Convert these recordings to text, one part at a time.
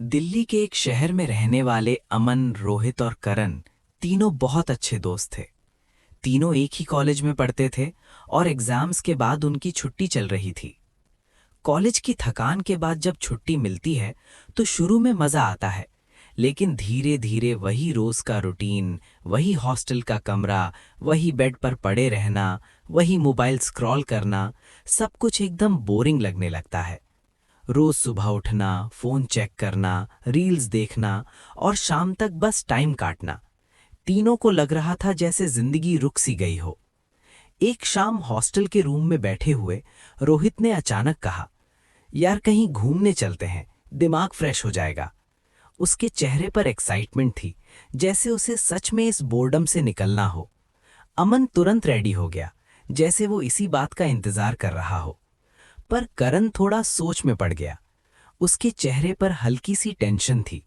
दिल्ली के एक शहर में रहने वाले अमन, रोहित और करण तीनों बहुत अच्छे दोस्त थे। तीनों एक ही कॉलेज में पढ़ते थे और एग्जाम्स के बाद उनकी छुट्टी चल रही थी। कॉलेज की थकान के बाद जब छुट्टी मिलती है तो शुरू में मजा आता है, लेकिन धीरे धीरे वही रोज का रूटीन, वही हॉस्टल का कमरा, वही बेड पर पड़े रहना, वही मोबाइल स्क्रॉल करना, सब कुछ एकदम बोरिंग लगने लगता है। रोज सुबह उठना, फोन चेक करना, रील्स देखना और शाम तक बस टाइम काटना। तीनों को लग रहा था जैसे जिंदगी रुक सी गई हो। एक शाम हॉस्टल के रूम में बैठे हुए रोहित ने अचानक कहा, यार कहीं घूमने चलते हैं, दिमाग फ्रेश हो जाएगा। उसके चेहरे पर एक्साइटमेंट थी, जैसे उसे सच में इस बोर्डम से निकलना हो। अमन तुरंत रेडी हो गया, जैसे वो इसी बात का इंतजार कर रहा हो। पर करण थोड़ा सोच में पड़ गया। उसके चेहरे पर हल्की सी टेंशन थी,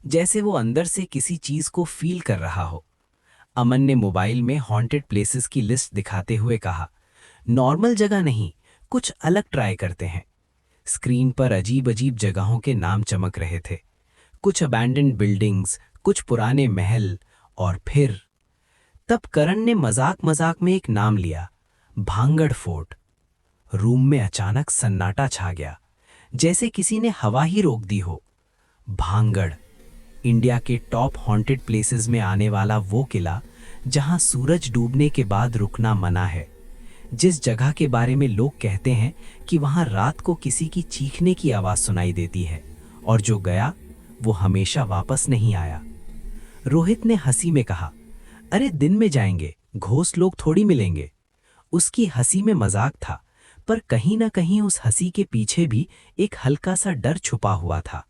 जैसे वो अंदर से किसी चीज को फील कर रहा हो। अमन ने मोबाइल में हॉन्टेड प्लेसेस की लिस्ट दिखाते हुए कहा, नॉर्मल जगह नहीं, कुछ अलग ट्राई करते हैं। स्क्रीन पर अजीब अजीब जगहों के नाम चमक रहे थे, कुछ अबैंडन्ड बिल्डिंग्स, कुछ पुराने महल। और फिर तब करण ने मजाक मजाक में एक नाम लिया, भांगड़ फोर्ट। रूम में अचानक सन्नाटा छा गया, जैसे किसी ने हवा ही रोक दी हो। भांगड़, इंडिया के टॉप हॉन्टेड प्लेसेस में आने वाला वो किला जहां सूरज डूबने के बाद रुकना मना है। जिस जगह के बारे में लोग कहते हैं कि वहां रात को किसी की चीखने की आवाज सुनाई देती है, और जो गया वो हमेशा वापस नहीं आया। रोहित ने हंसी में कहा, अरे दिन में जाएंगे, घोस्ट लोग थोड़ी मिलेंगे। उसकी हंसी में मजाक था, पर कहीं ना कहीं उस हंसी के पीछे भी एक हल्का सा डर छुपा हुआ था।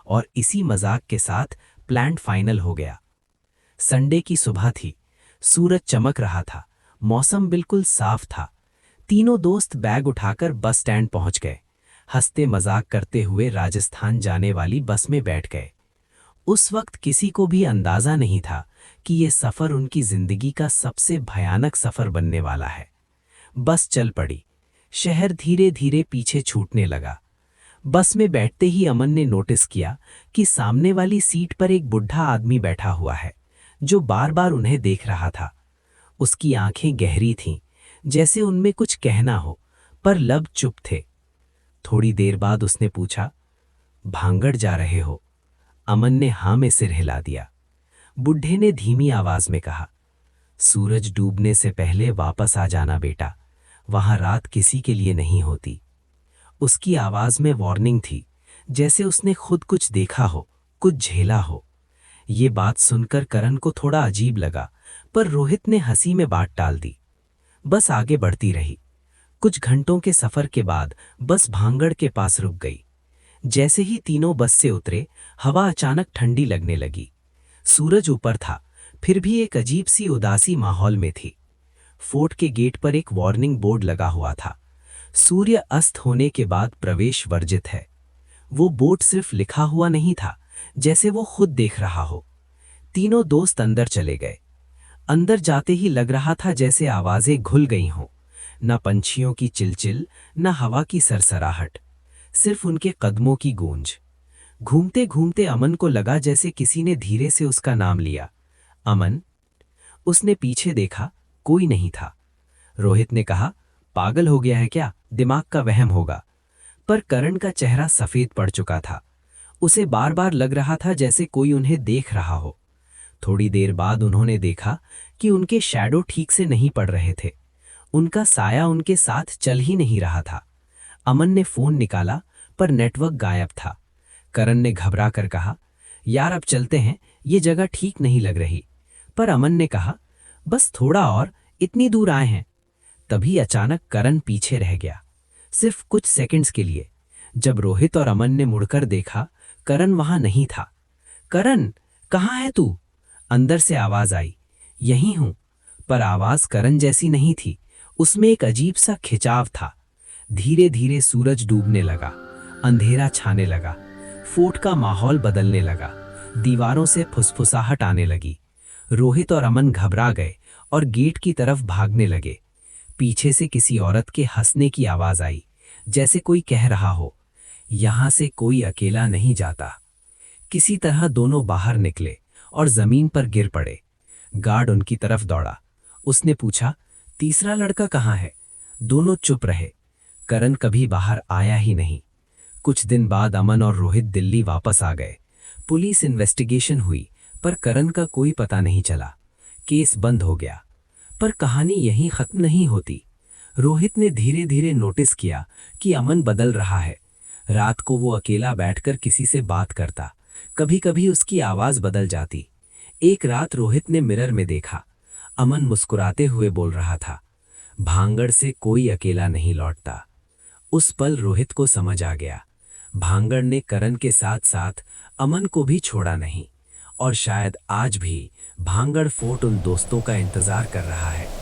और इसी मजाक के साथ प्लान फाइनल हो गया। संडे की सुबह थी, सूरज चमक रहा था, मौसम बिल्कुल साफ था। तीनों दोस्त बैग उठाकर बस स्टैंड पहुंच गए। हंसते मजाक करते हुए राजस्थान जाने वाली बस में बैठ गए। उस वक्त किसी को भी अंदाजा नहीं था कि ये सफर उनकी जिंदगी का सबसे भयानक सफर बनने वाला है। बस चल पड़ी। शहर धीरे धीरे पीछे छूटने लगा। बस में बैठते ही अमन ने नोटिस किया कि सामने वाली सीट पर एक बुढ़ा आदमी बैठा हुआ है, जो बार बार उन्हें देख रहा था। उसकी आंखें गहरी थीं, जैसे उनमें कुछ कहना हो, पर लब चुप थे। थोड़ी देर बाद उसने पूछा, भांगड़ जा रहे हो? अमन ने हाँ में सिर हिला दिया। बुढ़े ने धीमी आवाज में कहा, सूरज डूबने से पहले वापस आ जाना बेटा, वहां रात किसी के लिए नहीं होती। उसकी आवाज में वार्निंग थी, जैसे उसने खुद कुछ देखा हो, कुछ झेला हो। ये बात सुनकर करण को थोड़ा अजीब लगा, पर रोहित ने हंसी में बात टाल दी। बस आगे बढ़ती रही। कुछ घंटों के सफर के बाद बस भांगड़ के पास रुक गई। जैसे ही तीनों बस से उतरे, हवा अचानक ठंडी लगने लगी। सूरज ऊपर था, फिर भी एक अजीब सी उदासी माहौल में थी। फोर्ट के गेट पर एक वार्निंग बोर्ड लगा हुआ था, सूर्य अस्त होने के बाद प्रवेश वर्जित है। वो बोर्ड सिर्फ लिखा हुआ नहीं था, जैसे वो खुद देख रहा हो। तीनों दोस्त अंदर चले गए। अंदर जाते ही लग रहा था जैसे आवाजें घुल गई हों, न पंछियों की चिलचिल, न हवा की सरसराहट, सिर्फ उनके कदमों की गूंज। घूमते घूमते अमन को लगा जैसे किसी ने धीरे से उसका नाम लिया, अमन। उसने पीछे देखा, कोई नहीं था। रोहित ने कहा, पागल हो गया है क्या, दिमाग का वहम होगा। पर करण का चेहरा सफेद पड़ चुका था। उसे बार बार लग रहा था जैसे कोई उन्हें देख रहा हो। थोड़ी देर बाद उन्होंने देखा कि उनके शैडो ठीक से नहीं पड़ रहे थे। उनका साया उनके साथ चल ही नहीं रहा था। अमन ने फोन निकाला, पर नेटवर्क गायब था। करण ने घबरा कर कहा, यार अब चलते हैं, ये जगह ठीक नहीं लग रही। पर अमन ने कहा, बस थोड़ा और, इतनी दूर आए हैं। तभी अचानक करण पीछे रह गया, सिर्फ कुछ सेकंड्स के लिए। जब रोहित और अमन ने मुड़कर देखा, करण वहां नहीं था। करण, कहाँ है तू? अंदर से आवाज आई, यहीं हूं। पर आवाज करण जैसी नहीं थी, उसमें एक अजीब सा खिंचाव था। धीरे धीरे सूरज डूबने लगा, अंधेरा छाने लगा, फोर्ट का माहौल बदलने लगा, दीवारों से फुसफुसाहट आने लगी। रोहित और अमन घबरा गए और गेट की तरफ भागने लगे। पीछे से किसी औरत के हंसने की आवाज आई, जैसे कोई कह रहा हो, यहां से कोई अकेला नहीं जाता। किसी तरह दोनों बाहर निकले और जमीन पर गिर पड़े। गार्ड उनकी तरफ दौड़ा। उसने पूछा, तीसरा लड़का कहाँ है? दोनों चुप रहे। करण कभी बाहर आया ही नहीं। कुछ दिन बाद अमन और रोहित दिल्ली वापस आ गए। पुलिस इन्वेस्टिगेशन हुई, पर करण का कोई पता नहीं चला। केस बंद हो गया। पर कहानी यहीं खत्म नहीं होती। रोहित ने धीरे धीरे नोटिस किया कि अमन बदल रहा है। रात को वो अकेला बैठकर किसी से बात करता। कभी कभी उसकी आवाज बदल जाती। एक रात रोहित ने मिरर में देखा, अमन मुस्कुराते हुए बोल रहा था, भांगड़ से कोई अकेला नहीं लौटता। उस पल रोहित को समझ आ गया, भांगड़ ने करण के साथ साथ अमन को भी छोड़ा नहीं, और शायद आज भी भांगड़ फोर्ट उन दोस्तों का इंतजार कर रहा है